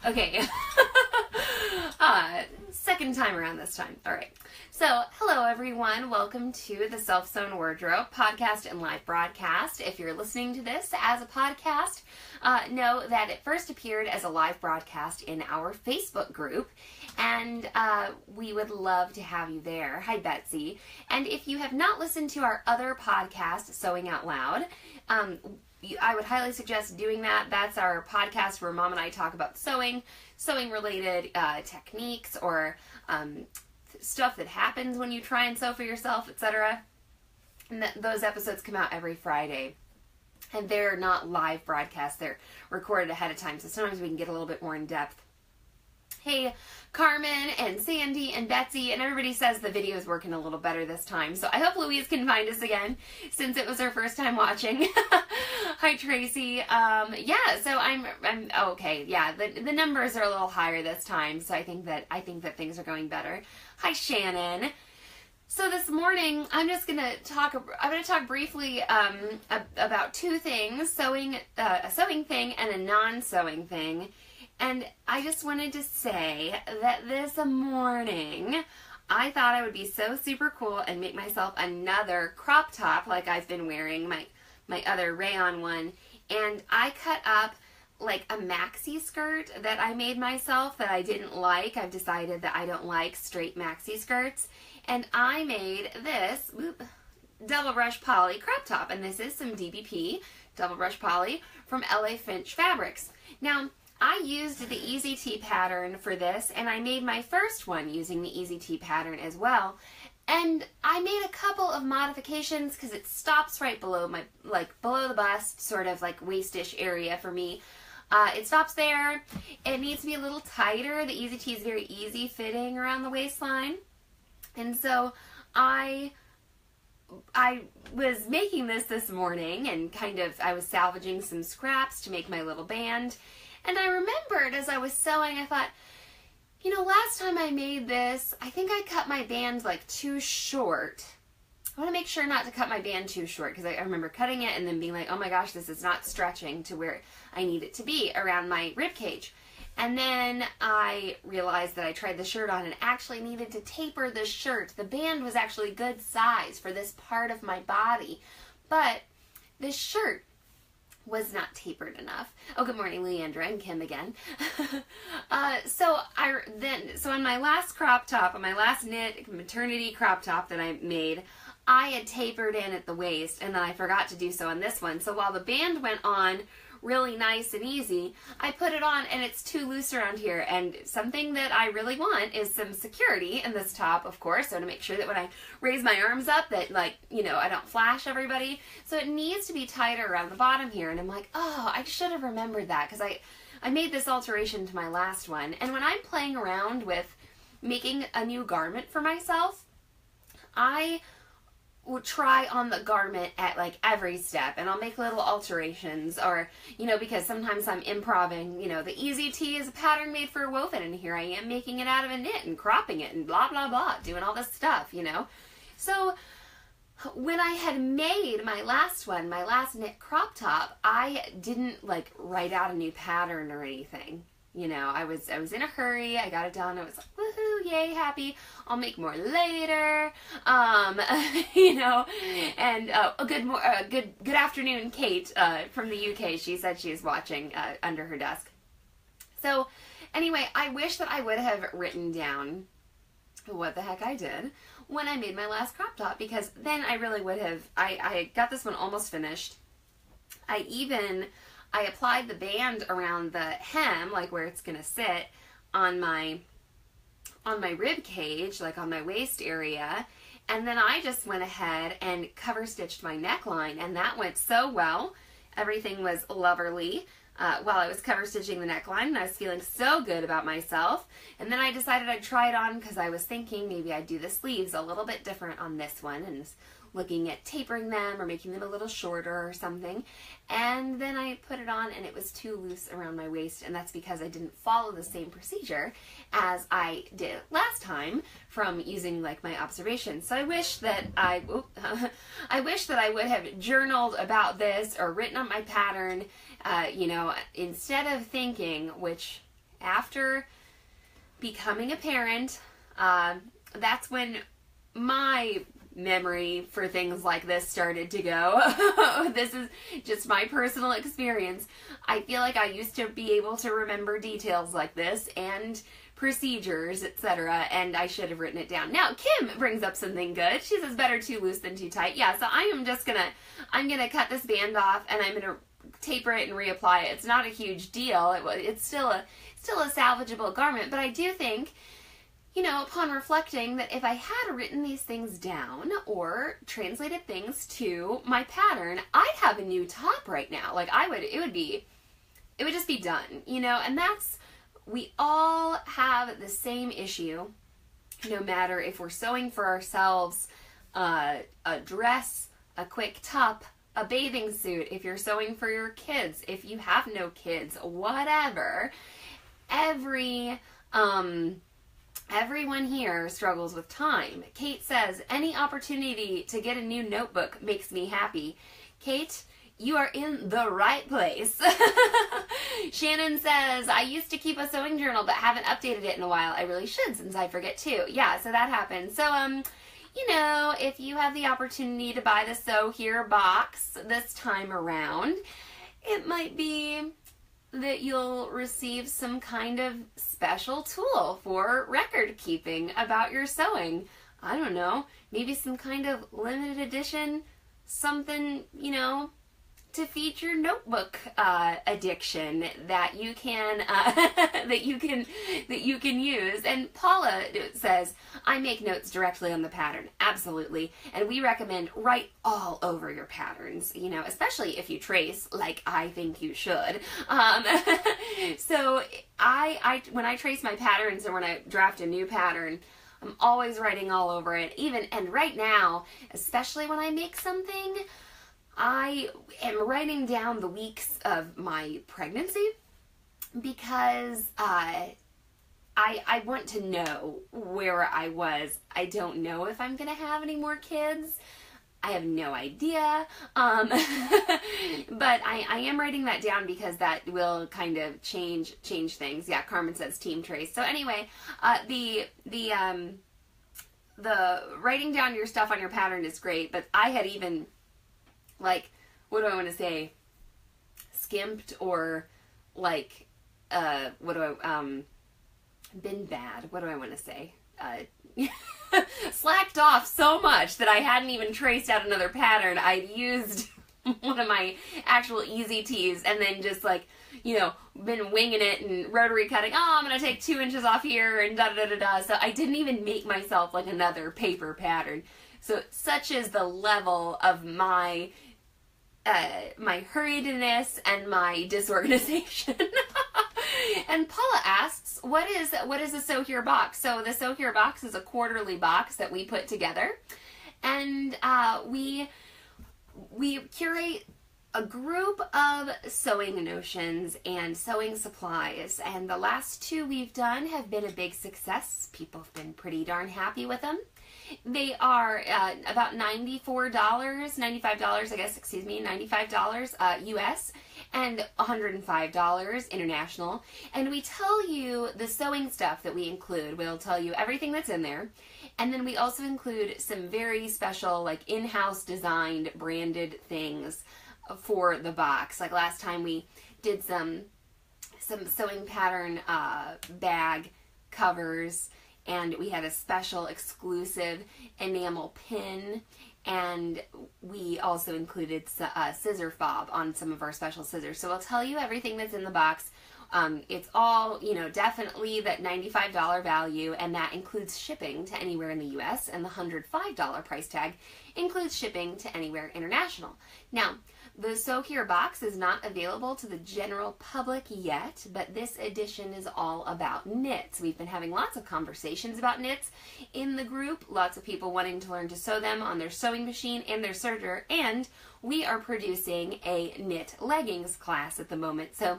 Okay. Second time around this time. All right. So, hello everyone. Welcome to the Self-Sewn Wardrobe podcast and live broadcast. If you're listening to this as a podcast, know that it first appeared as a live broadcast in our Facebook group, and we would love to have you there. Hi, Betsy. And if you have not listened to our other podcast, Sewing Out Loud, I would highly suggest doing that. That's our podcast where Mom and I talk about sewing related techniques, or stuff that happens when you try and sew for yourself, etc. And those episodes come out every Friday. And they're not live broadcasts, they're recorded ahead of time, so sometimes we can get a little bit more in depth. Hey, Carmen and Sandy and Betsy, and everybody says the video is working a little better this time. So I hope Louise can find us again, since it was her first time watching. Hi, Tracy. Yeah, so I'm okay. Yeah, the numbers are a little higher this time, so I think that things are going better. Hi, Shannon. So this morning, I'm gonna talk briefly about two things: a sewing thing and a non-sewing thing. And I just wanted to say that this morning, I thought I would be so super cool and make myself another crop top like I've been wearing, my other rayon one. And I cut up like a maxi skirt that I made myself that I didn't like. I've decided that I don't like straight maxi skirts. And I made this double brush poly crop top. And this is some DBP, double brush poly, from LA Finch Fabrics. Now, I used the Easy Tee pattern for this, and I made my first one using the Easy Tee pattern as well. And I made a couple of modifications because it stops right below below the bust, sort of like waist-ish area for me. It stops there. It needs to be a little tighter. The Easy Tee is very easy fitting around the waistline. And so I was making this morning, and I was salvaging some scraps to make my little band. And I remembered as I was sewing, I thought, last time I made this, I think I cut my band like too short. I want to make sure not to cut my band too short, because I remember cutting it and then being like, oh my gosh, this is not stretching to where I need it to be around my rib cage. And then I realized that I tried the shirt on and actually needed to taper the shirt. The band was actually good size for this part of my body, but this shirt was not tapered enough. Oh, good morning, Leandra and Kim again. So on my last crop top, on my last knit maternity crop top that I made, I had tapered in at the waist, and then I forgot to do so on this one. So while the band went on really nice and easy, I put it on and it's too loose around here. And something that I really want is some security in this top, of course, so to make sure that when I raise my arms up that, I don't flash everybody. So it needs to be tighter around the bottom here. And I'm like, oh, I should have remembered that, because I made this alteration to my last one. And when I'm playing around with making a new garment for myself, I will try on the garment at every step, and I'll make little alterations, or because sometimes I'm improving. The Easy Tee is a pattern made for a woven, and here I am making it out of a knit and cropping it and blah blah blah, doing all this stuff. So when I had made my last knit crop top, I didn't write out a new pattern or anything. I was in a hurry. I got it done. I was like, woohoo, yay, happy. I'll make more later. And good afternoon, Kate from the UK. She said she's watching under her desk. So anyway, I wish that I would have written down what the heck I did when I made my last crop top, because then I really would have. I got this one almost finished. I applied the band around the hem, where it's going to sit on my rib cage, on my waist area. And then I just went ahead and cover stitched my neckline, and that went so well. Everything was lovely while I was cover stitching the neckline, and I was feeling so good about myself. And then I decided I'd try it on, because I was thinking maybe I'd do the sleeves a little bit different on this one, and looking at tapering them or making them a little shorter or something. And then I put it on and it was too loose around my waist, and that's because I didn't follow the same procedure as I did last time from using like my observations. So I wish that I would have journaled about this or written up my pattern, you know, instead of thinking, which after becoming a parent, that's when my memory for things like this started to go. This is just my personal experience. I feel like I used to be able to remember details like this and procedures, etc., and I should have written it down. Now, Kim brings up something good. She says better too loose than too tight. Yeah, so I'm gonna cut this band off and I'm gonna taper it and reapply it. It's not a huge deal. It's still a salvageable garment, but I do think, upon reflecting, that if I had written these things down or translated things to my pattern, I'd have a new top right now. Like it would just be done, and we all have the same issue, no matter if we're sewing for ourselves, a dress, a quick top, a bathing suit, if you're sewing for your kids, if you have no kids, whatever. Everyone here struggles with time. Kate says, any opportunity to get a new notebook makes me happy. Kate, you are in the right place. Shannon says, I used to keep a sewing journal but haven't updated it in a while. I really should, since I forget too. Yeah, so that happens. So, if you have the opportunity to buy the Sew Here box this time around, it might be that you'll receive some kind of special tool for record keeping about your sewing. I don't know, maybe some kind of limited edition, something, to feed your notebook addiction that you can that you can use. And Paula says, I make notes directly on the pattern. Absolutely. And we recommend write all over your patterns, especially if you trace, like I think you should. So when I trace my patterns and when I draft a new pattern, I'm always writing all over it. And right now, especially when I make something, I am writing down the weeks of my pregnancy because I want to know where I was. I don't know if I'm going to have any more kids. I have no idea. But I am writing that down because that will kind of change things. Yeah, Carmen says team trace. So anyway, the writing down your stuff on your pattern is great, but I had even, what do I want to say, skimped or been bad. What do I want to say? Slacked off so much that I hadn't even traced out another pattern. I'd used one of my actual easy tees and then just been winging it and rotary cutting. Oh, I'm going to take 2 inches off here and da-da-da-da-da. So I didn't even make myself another paper pattern. So such is the level of my hurriedness and my disorganization. And Paula asks, what is the Sew Here box? So the Sew Here box is a quarterly box that we put together, and we curate a group of sewing notions and sewing supplies, and the last 2 we've done have been a big success. People have been pretty darn happy with them. They are about $95 US, and $105 international. And we tell you the sewing stuff that we include. We'll tell you everything that's in there. And then we also include some very special, in-house designed, branded things for the box. Like last time we did some sewing pattern bag covers, and we had a special exclusive enamel pin, and we also included scissor fob on some of our special scissors. So we'll tell you everything that's in the box. It's all, definitely that $95 value, and that includes shipping to anywhere in the US, and the $105 price tag includes shipping to anywhere international. Now, the Sew Here box is not available to the general public yet, but this edition is all about knits. We've been having lots of conversations about knits in the group, lots of people wanting to learn to sew them on their sewing machine and their serger, and we are producing a knit leggings class at the moment. So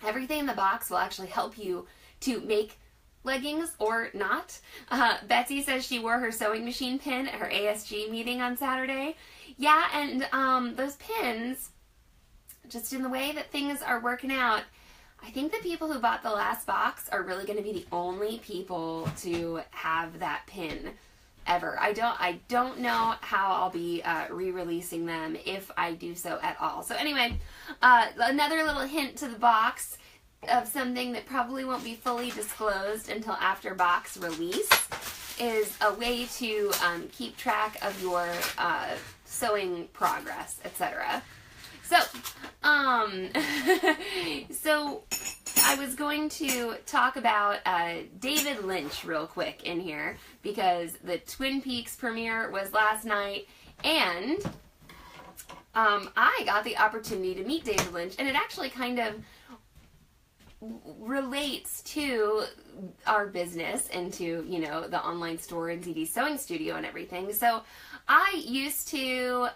everything in the box will actually help you to make leggings or not. Betsy says she wore her sewing machine pin at her ASG meeting on Saturday. Yeah, and those pins, just in the way that things are working out, I think the people who bought the last box are really going to be the only people to have that pin ever. I don't know how I'll be re-releasing them, if I do so at all. So anyway, another little hint to the box of something that probably won't be fully disclosed until after box release is a way to keep track of your sewing progress, etc. So, so I was going to talk about David Lynch real quick in here, because the Twin Peaks premiere was last night, and I got the opportunity to meet David Lynch, and it actually kind of relates to our business and to, you know, the online store and ZD Sewing Studio and everything. So I used to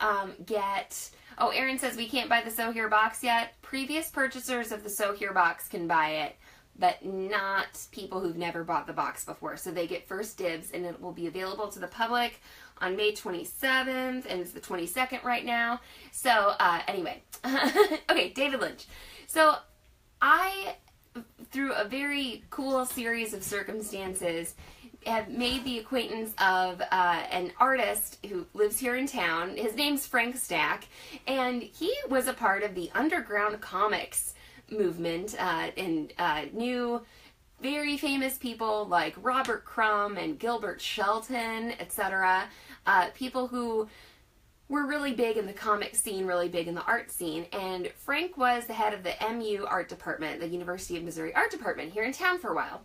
get... Oh, Erin says we can't buy the Sew Here box yet. Previous purchasers of the Sew Here box can buy it, but not people who've never bought the box before. So they get first dibs, and it will be available to the public on May 27th, and it's the 22nd right now. So anyway, okay, David Lynch. So I, through a very cool series of circumstances, have made the acquaintance of an artist who lives here in town. His name's Frank Stack, and he was a part of the underground comics movement and knew very famous people like Robert Crumb and Gilbert Shelton, etc. People who were really big in the comic scene, really big in the art scene. And Frank was the head of the MU art department, the University of Missouri art department here in town for a while.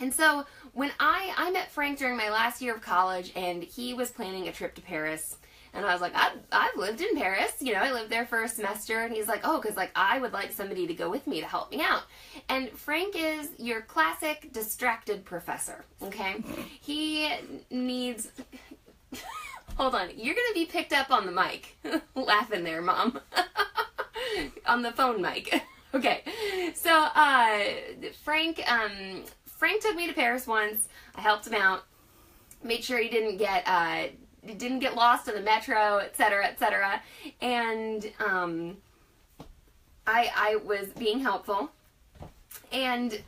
And so when I met Frank during my last year of college, and he was planning a trip to Paris, and I was like, I've lived in Paris, you know, I lived there for a semester, and he's like, oh, because like I would like somebody to go with me to help me out. And Frank is your classic distracted professor, okay? He needs... Hold on, you're going to be picked up on the mic. Laughing there, Mom. On the phone mic. Okay, so Frank took me to Paris once. I helped him out, made sure he didn't get lost in the metro, etc., etc. And I was being helpful, and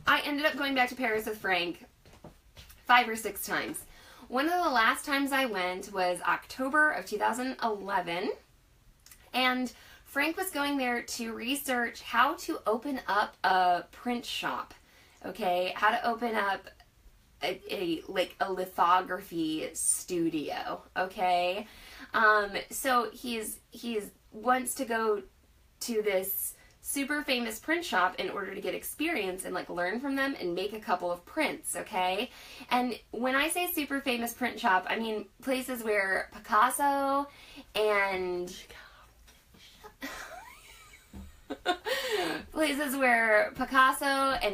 I ended up going back to Paris with Frank 5 or 6 times. One of the last times I went was October of 2011, and Frank was going there to research how to open up a print shop, okay? How to open up a lithography studio, okay? So he's wants to go to this super famous print shop in order to get experience and like learn from them and make a couple of prints, okay? And when I say super famous print shop, I mean places where Picasso and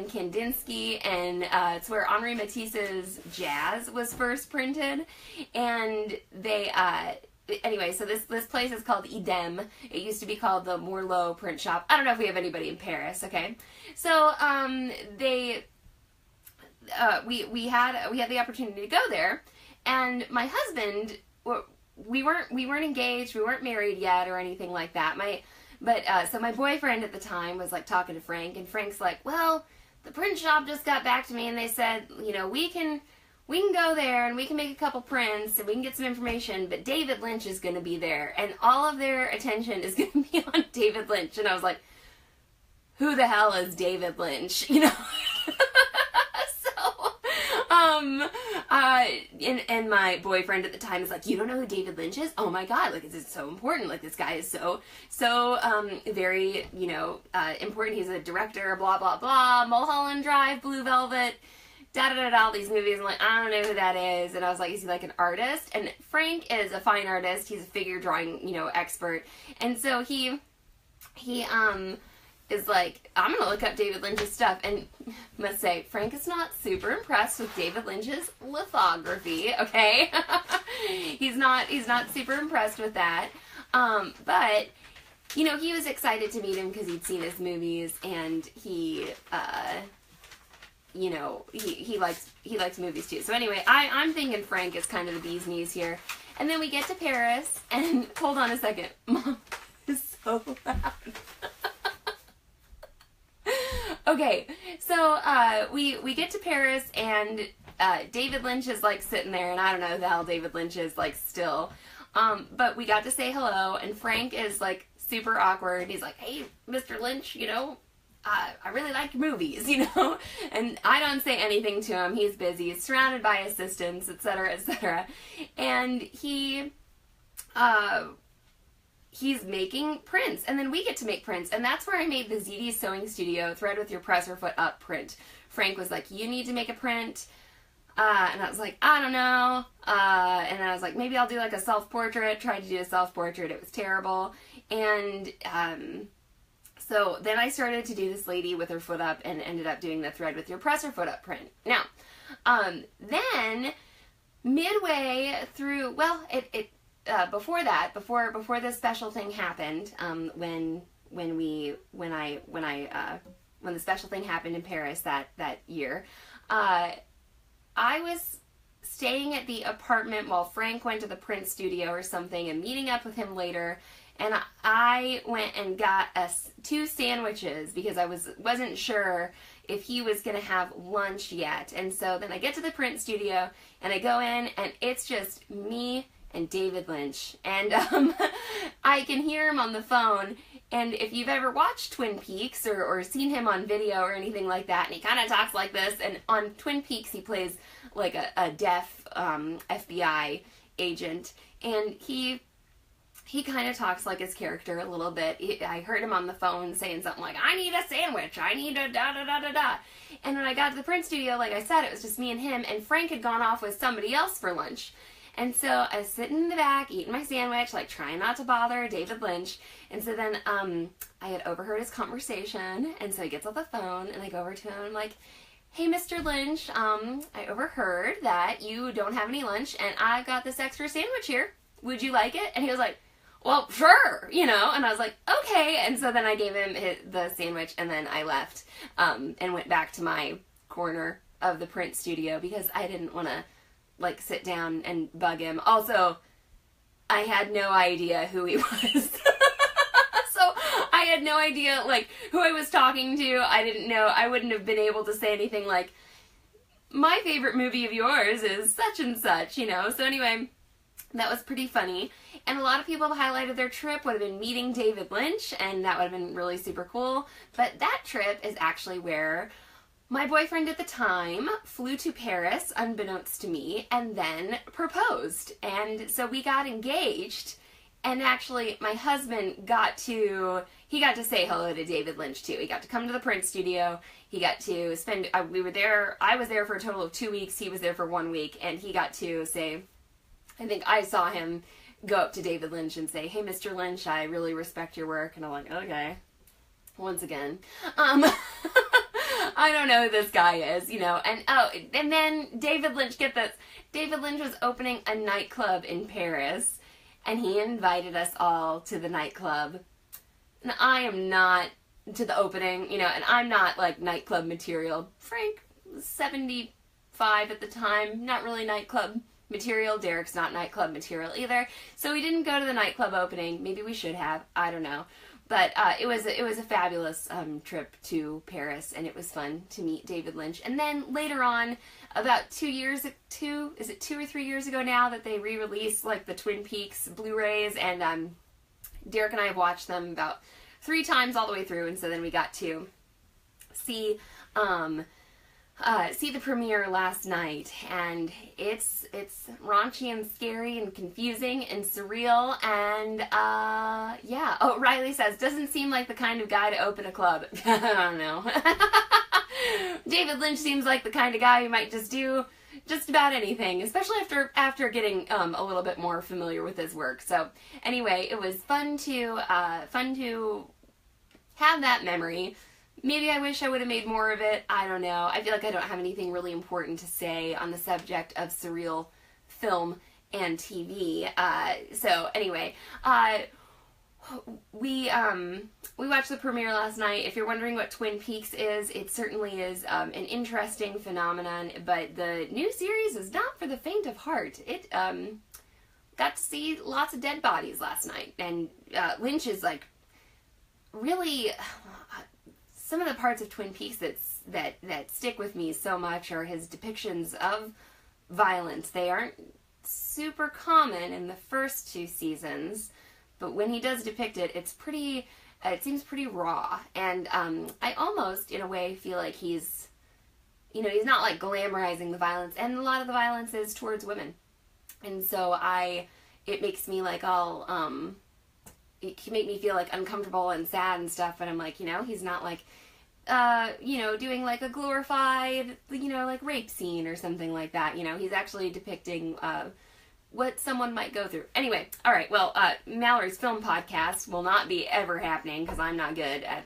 Kandinsky and it's where Henri Matisse's Jazz was first printed, and they anyway, so this place is called Idem. It used to be called the Morlot Print Shop. I don't know if we have anybody in Paris, okay? So we had the opportunity to go there, and my husband, we weren't engaged, we weren't married yet or anything like that. So my boyfriend at the time was like talking to Frank, and Frank's like, well, the print shop just got back to me and they said, you know, we can go there and we can make a couple prints and we can get some information, but David Lynch is going to be there and all of their attention is going to be on David Lynch. And I was like, who the hell is David Lynch? You know? And my boyfriend at the time is like, you don't know who David Lynch is? Oh my God, like, this is so important. Like, this guy is so very, you know, important. He's a director, blah, blah, blah, Mulholland Drive, Blue Velvet, da-da-da-da, all these movies. I'm like, I don't know who that is. And I was like, is he like an artist? And Frank is a fine artist. He's a figure drawing, you know, expert. And so he is like, I'm going to look up David Lynch's stuff. And I must say, Frank is not super impressed with David Lynch's lithography, okay? He's not super impressed with that. But, you know, he was excited to meet him because he'd seen his movies, and he, you know, he likes movies too. So anyway, I'm thinking Frank is kind of the bee's knees here. And then we get to Paris, and hold on a second. Mom is so loud. Okay, so we get to Paris, and David Lynch is like sitting there, and I don't know who the hell David Lynch is like still. But we got to say hello, and Frank is like super awkward. He's like, "Hey, Mr. Lynch, I really like your movies, And I don't say anything to him. He's busy. He's surrounded by assistants, etc., etc. And he's making prints, and then we get to make prints, and that's where I made the ZD Sewing Studio Thread with Your Presser Foot Up print. Frank was like, "You need to make a print," and I was like, "I don't know," and I was like, "Maybe I'll do like a self-portrait." Tried to do a self-portrait. It was terrible, and so then I started to do this lady with her foot up, and ended up doing the Thread with Your Presser Foot Up print. Now, then midway through, well, before that, before this special thing happened, when the special thing happened in Paris that year, I was staying at the apartment while Frank went to the print studio or something, and meeting up with him later. And I went and got us 2 sandwiches because I wasn't sure if he was going to have lunch yet. And so then I get to the print studio, and I go in, and it's just me and David Lynch. And I can hear him on the phone. And if you've ever watched Twin Peaks or seen him on video or anything like that, and he kind of talks like this, and on Twin Peaks he plays like a deaf FBI agent, and he kind of talks like his character a little bit. I heard him on the phone saying something like, "I need a sandwich, I need a da-da-da-da-da." And when I got to the print studio, like I said, it was just me and him, and Frank had gone off with somebody else for lunch. And so I was sitting in the back, eating my sandwich, like trying not to bother David Lynch. And so then I had overheard his conversation, and so he gets off the phone, and I go over to him, and I'm like, "Hey, Mr. Lynch, I overheard that you don't have any lunch, and I got this extra sandwich here. Would you like it?" And he was like, "Well, sure," and I was like, "Okay." And so then I gave him the sandwich, and then I left and went back to my corner of the print studio because I didn't want to like sit down and bug him. Also, I had no idea who he was. So I had no idea like who I was talking to. I didn't know. I wouldn't have been able to say anything like, "My favorite movie of yours is such and such," So anyway, that was pretty funny. And a lot of people have highlighted their trip would have been meeting David Lynch, and that would have been really super cool. But that trip is actually where my boyfriend at the time flew to Paris, unbeknownst to me, and then proposed. And so we got engaged, and actually my husband got to say hello to David Lynch too. He got to come to the print studio. He got to spend, I was there for a total of 2 weeks. He was there for 1 week, and he got to say, I think I saw him go up to David Lynch and say, "Hey, Mr. Lynch, I really respect your work." And I'm like, okay, once again. I don't know who this guy is, and then David Lynch, get this, David Lynch was opening a nightclub in Paris, and he invited us all to the nightclub. And I am not to the opening, and I'm not like nightclub material. Frank was 75 at the time, not really nightclub material. Derek's not nightclub material either. So we didn't go to the nightclub opening. Maybe we should have. I don't know. But it was a fabulous trip to Paris, and it was fun to meet David Lynch. And then later on, about 2 or 3 years ago now, that they re-released like the Twin Peaks Blu-rays, and Derek and I have watched them about 3 times all the way through, and so then we got to see the premiere last night, and it's raunchy and scary and confusing and surreal, and yeah. Oh, Riley says, "Doesn't seem like the kind of guy to open a club." I don't know. David Lynch seems like the kind of guy who might just do just about anything, especially after getting a little bit more familiar with his work. So anyway, it was fun to have that memory. Maybe I wish I would have made more of it. I don't know. I feel like I don't have anything really important to say on the subject of surreal film and TV. So anyway, we watched the premiere last night. If you're wondering what Twin Peaks is, it certainly is an interesting phenomenon, but the new series is not for the faint of heart. It got to see lots of dead bodies last night, and Lynch is like really some of the parts of Twin Peaks that stick with me so much are his depictions of violence. They aren't super common in the first 2 seasons, but when he does depict it, it seems pretty raw. And I almost, in a way, feel like he's not like glamorizing the violence, and a lot of the violence is towards women. And so it makes me like it can make me feel like uncomfortable and sad and stuff, but I'm like, he's not like, doing like a glorified, like rape scene or something like that. He's actually depicting what someone might go through. Anyway, all right, well, Mallory's film podcast will not be ever happening because I'm not good at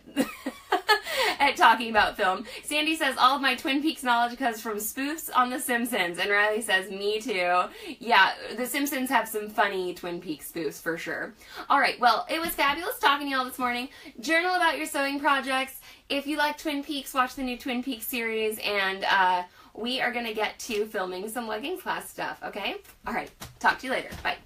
at talking about film. Sandy says, all of my Twin Peaks knowledge comes from spoofs on The Simpsons. And Riley says, me too. Yeah, The Simpsons have some funny Twin Peaks spoofs for sure. All right, well, it was fabulous talking to you all this morning. Journal about your sewing projects. If you like Twin Peaks, watch the new Twin Peaks series. And we are going to get to filming some leggings class stuff, okay? All right, talk to you later. Bye.